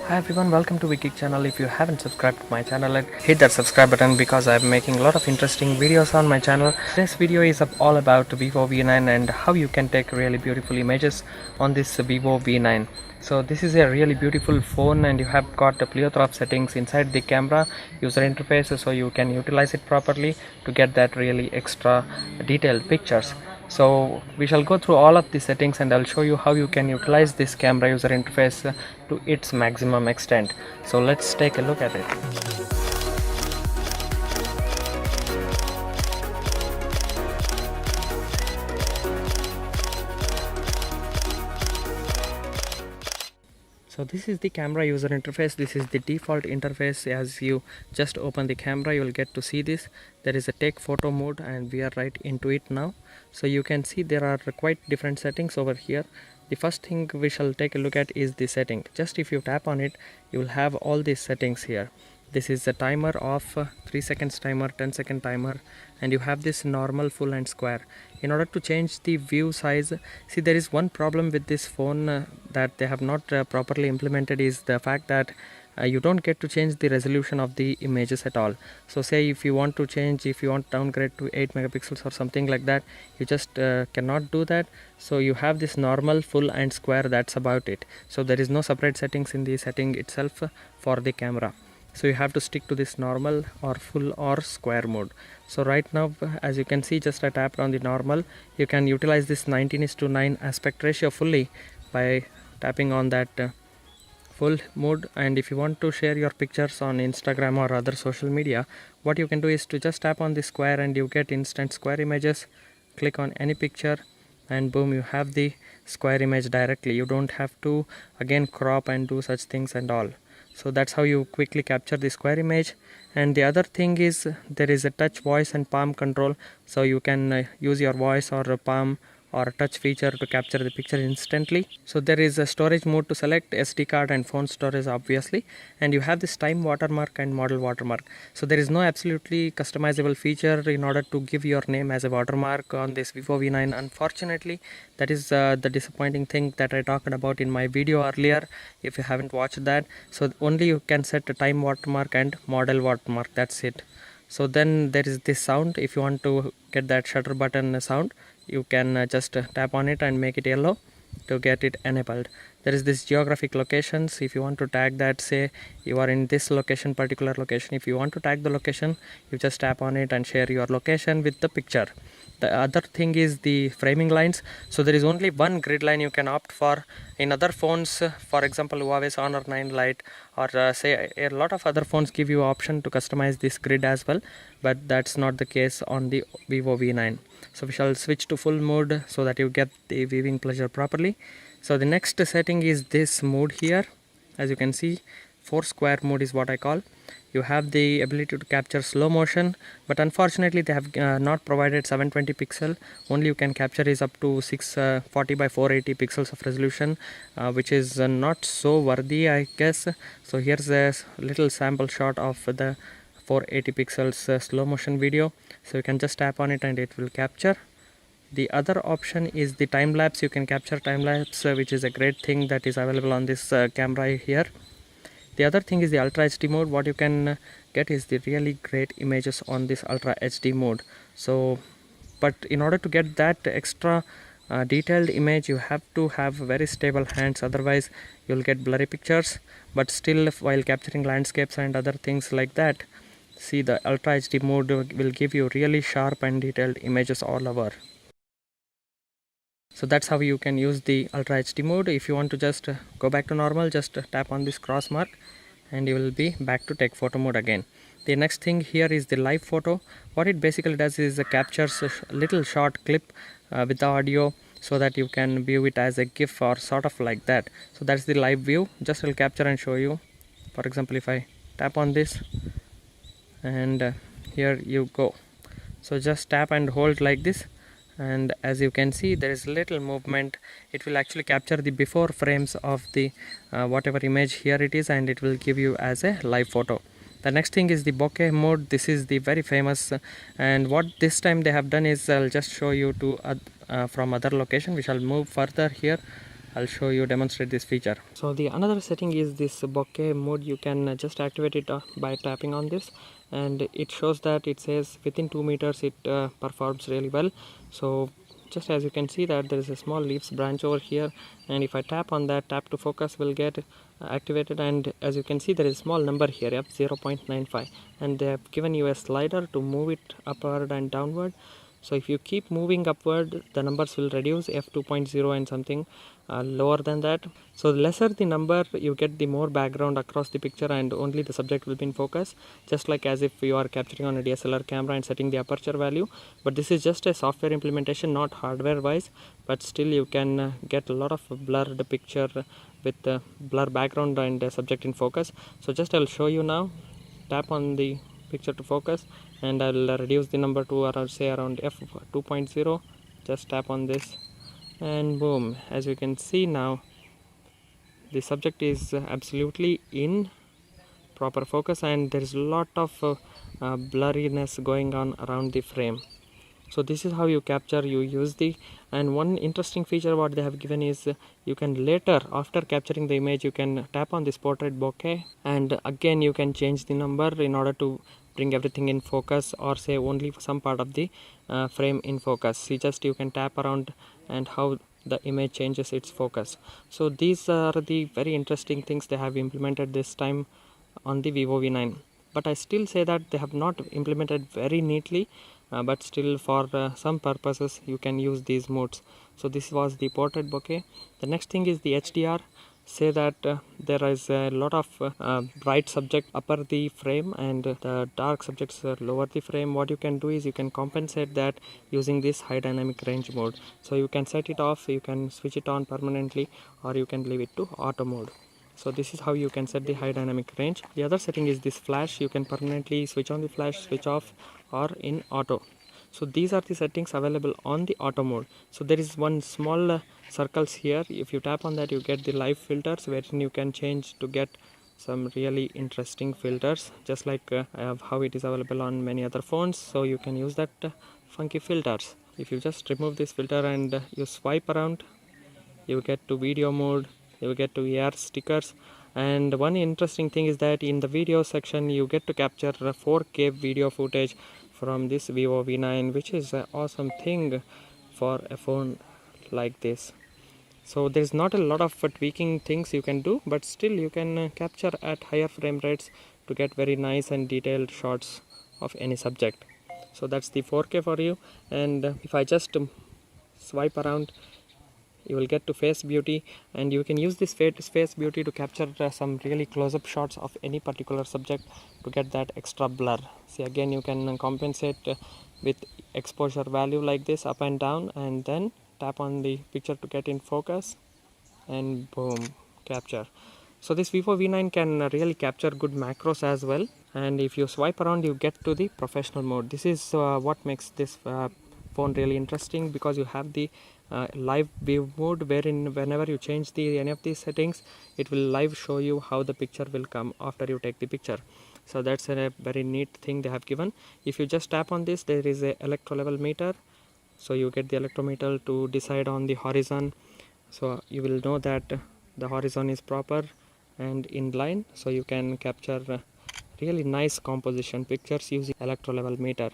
Hi everyone, welcome to Wiki channel. If you haven't subscribed to my channel, hit that subscribe button because I'm making a lot of interesting videos on my channel. This video is all about Vivo V9 and how you can take really beautiful images on this Vivo V9. So this is a really beautiful phone and you have got a plethora of settings inside the camera user interface, so you can utilize it properly to get that really extra detailed pictures. So we shall go through all of the settings and I'll show you how you can utilize this camera user interface to its maximum extent. So let's take a look at it. So this is the camera user interface. This is the default interface. As you just open the camera, you will get to see this. There is a take photo mode and we are right into it now. So you can see there are quite different settings over here. The first thing we shall take a look at is the setting. Just if you tap on it, you will have all these settings here. This is the timer of 3 seconds timer, 10-second timer, and you have this normal, full and square. In order to change the view size, see, there is one problem with this phone that they have not properly implemented is the fact that you don't get to change the resolution of the images at all. So say if you want to change, if you want to downgrade to 8 megapixels or something like that, you just cannot do that. So you have this normal, full and square, that's about it. So there is no separate settings in the setting itself for the camera. So you have to stick to this normal or full or square mode. So right now, as you can see, just I tapped on the normal, you can utilize this 19:9 aspect ratio fully by tapping on that full mode. And if you want to share your pictures on Instagram or other social media, what you can do is to just tap on the square and you get instant square images. Click on any picture and boom, you have the square image directly. You don't have to again crop and do such things and all. So that's how you quickly capture the square image. And the other thing is there is a touch, voice and palm control, so you can use your voice or a palm or a touch feature to capture the picture instantly. So there is a storage mode to select, SD card and phone storage obviously, and you have this time watermark and model watermark. So there is no absolutely customizable feature in order to give your name as a watermark on this Vivo V9. Unfortunately, that is the disappointing thing that I talked about in my video earlier. If you haven't watched that, so only you can set a time watermark and model watermark, that's it. So then there is this sound. If you want to get that shutter button sound, you can just tap on it and make it yellow to get it enabled. There is this geographic locations. If you want to tag that, say you are in this location, particular location, if you want to tag the location, you just tap on it and share your location with the picture. The other thing is the framing lines. So there is only one grid line you can opt for. In other phones, for example Huawei's Honor 9 Lite or say a lot of other phones give you option to customize this grid as well, but that's not the case on the Vivo V9. So we shall switch to full mode so that you get the viewing pleasure properly. So the next setting is this mode here. As you can see, 4 square mode is what I call. You have the ability to capture slow motion, but unfortunately they have not provided 720 pixel. Only you can capture is up to 640 by 480 pixels of resolution, which is not so worthy, I guess. So here's a little sample shot of the 480 pixels slow motion video. So you can just tap on it and it will capture. The other option is the time lapse. You can capture time lapse, which is a great thing that is available on this camera here. The other thing is the Ultra HD mode. What you can get is the really great images on this Ultra HD mode. So, but in order to get that extra detailed image, you have to have very stable hands, otherwise you'll get blurry pictures. But still, while capturing landscapes and other things like that, see, the Ultra HD mode will give you really sharp and detailed images all over. So that's how you can use the Ultra HD mode. If you want to just go back to normal, just tap on this cross mark and you will be back to take photo mode again. The next thing here is the live photo. What it basically does is it captures a little short clip with the audio so that you can view it as a GIF or sort of like that. So that's the live view. Just will capture and show you. For example, if I tap on this and here you go. So just tap and hold like this, and as you can see there is little movement. It will actually capture the before frames of the whatever image here it is, and it will give you as a live photo. The next thing is the bokeh mode. This is the very famous and what this time they have done is I'll just show you to from other location. We shall move further here. I'll show you, demonstrate this feature. So the another setting is this bokeh mode. You can just activate it by tapping on this, and it shows that it says within 2 meters it performs really well. So just as you can see that there is a small leaves branch over here, and if I tap on that, tap to focus will get activated, and as you can see there is a small number here, 0.95, and they have given you a slider to move it upward and downward. So if you keep moving upward, the numbers will reduce f2.0 and something lower than that. So the lesser the number, you get the more background across the picture and only the subject will be in focus, just like as if you are capturing on a DSLR camera and setting the aperture value. But this is just a software implementation, not hardware wise, but still you can get a lot of blurred picture with blur background and subject in focus. So just I'll show you now. Tap on the picture to focus, and I'll reduce the number to around, say around f2.0. just tap on this, and boom, as you can see now the subject is absolutely in proper focus, and there is a lot of blurriness going on around the frame. So this is how you capture, you use the, and one interesting feature what they have given is you can later, after capturing the image, you can tap on this portrait bokeh, and again you can change the number in order to bring everything in focus, or say only some part of the frame in focus. See, just you can tap around and how the image changes its focus. So these are the very interesting things they have implemented this time on the Vivo V9. But I still say that they have not implemented very neatly, but still for some purposes you can use these modes. So this was the portrait bokeh. The next thing is the HDR. Say that there is a lot of bright subject upper the frame and the dark subjects lower the frame. What you can do is you can compensate that using this high dynamic range mode. So you can set it off, you can switch it on permanently, or you can leave it to auto mode. So this is how you can set the high dynamic range. The other setting is this flash. You can permanently switch on the flash, switch off, or in auto. So these are the settings available on the auto mode. So there is one small circles here. If you tap on that, you get the live filters, wherein you can change to get some really interesting filters, just like how it is available on many other phones. So you can use that funky filters. If you just remove this filter and you swipe around, you get to video mode, you get to AR stickers. And one interesting thing is that in the video section you get to capture 4K video footage from this Vivo V9, which is an awesome thing for a phone like this. So there's not a lot of tweaking things you can do, but still you can capture at higher frame rates to get very nice and detailed shots of any subject. So that's the 4K for you. And if I just swipe around, you will get to face beauty, and you can use this face beauty to capture some really close-up shots of any particular subject to get that extra blur. See, again you can compensate with exposure value like this, up and down, and then tap on the picture to get in focus, and boom, capture. So this Vivo V9 can really capture good macros as well. And if you swipe around, you get to the professional mode. This is what makes this phone really interesting, because you have the live view mode, wherein whenever you change any of these settings, it will live show you how the picture will come after you take the picture. So that's a very neat thing they have given. If you just tap on this, there is a electro level meter, so you get the electrometer to decide on the horizon. So you will know that the horizon is proper and in line, so you can capture really nice composition pictures using electro level meter.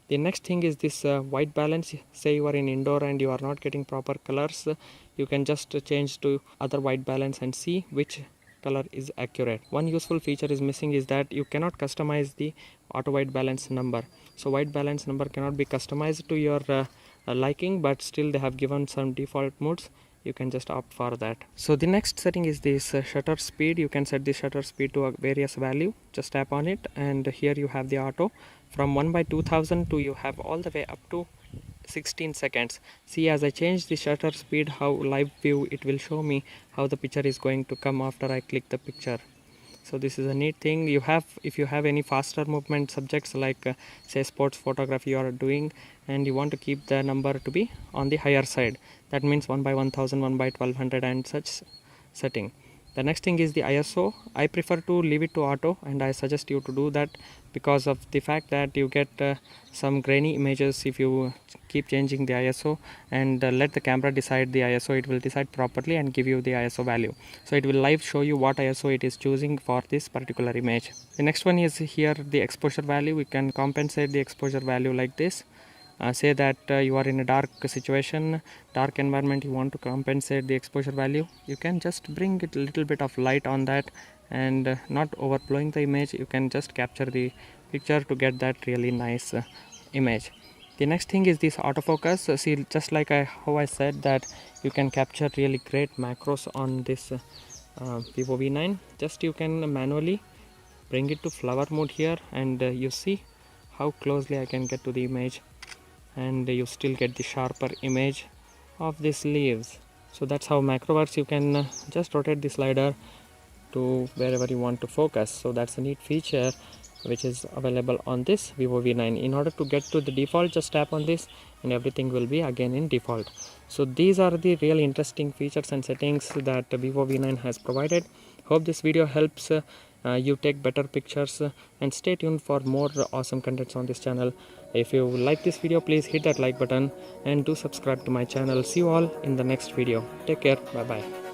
The next thing is this white balance. Say you are in indoor and you are not getting proper colors, you can just change to other white balance and see which color is accurate. One useful feature is missing is that you cannot customize the auto white balance number. So white balance number cannot be customized to your liking, but still they have given some default modes. You can just opt for that. So the next setting is this shutter speed. You can set the shutter speed to a various value. Just tap on it, and here you have the auto from 1/2000 to you have all the way up to 16 seconds. See, as I change the shutter speed, how live view it will show me how the picture is going to come after I click the picture. So this is a neat thing. You have, if you have any faster movement subjects like say sports photography you are doing, and you want to keep the number to be on the higher side, that means 1/1000, 1/1200 and such setting. The next thing is the ISO. I prefer to leave it to auto, and I suggest you to do that because of the fact that you get some grainy images if you keep changing the ISO, and let the camera decide the ISO. It will decide properly and give you the ISO value. So it will live show you what ISO it is choosing for this particular image. The next one is here the exposure value. We can compensate the exposure value like this. Say that you are in a dark situation, dark environment, you want to compensate the exposure value, you can just bring it a little bit of light on that, and not overblowing the image. You can just capture the picture to get that really nice image. The next thing is this autofocus. See, just like how I said that you can capture really great macros on this Vivo V9. Just you can manually bring it to flower mode here, and you see how closely I can get to the image, and you still get the sharper image of these leaves. So that's how macro works. You can just rotate the slider to wherever you want to focus. So that's a neat feature which is available on this Vivo V9. In order to get to the default, just tap on this and everything will be again in default. So these are the really interesting features and settings that Vivo V9 has provided. Hope this video helps you take better pictures, and stay tuned for more awesome contents on this channel. If you like this video, please hit that like button and do subscribe to my channel. See you all in the next video. Take care. Bye bye.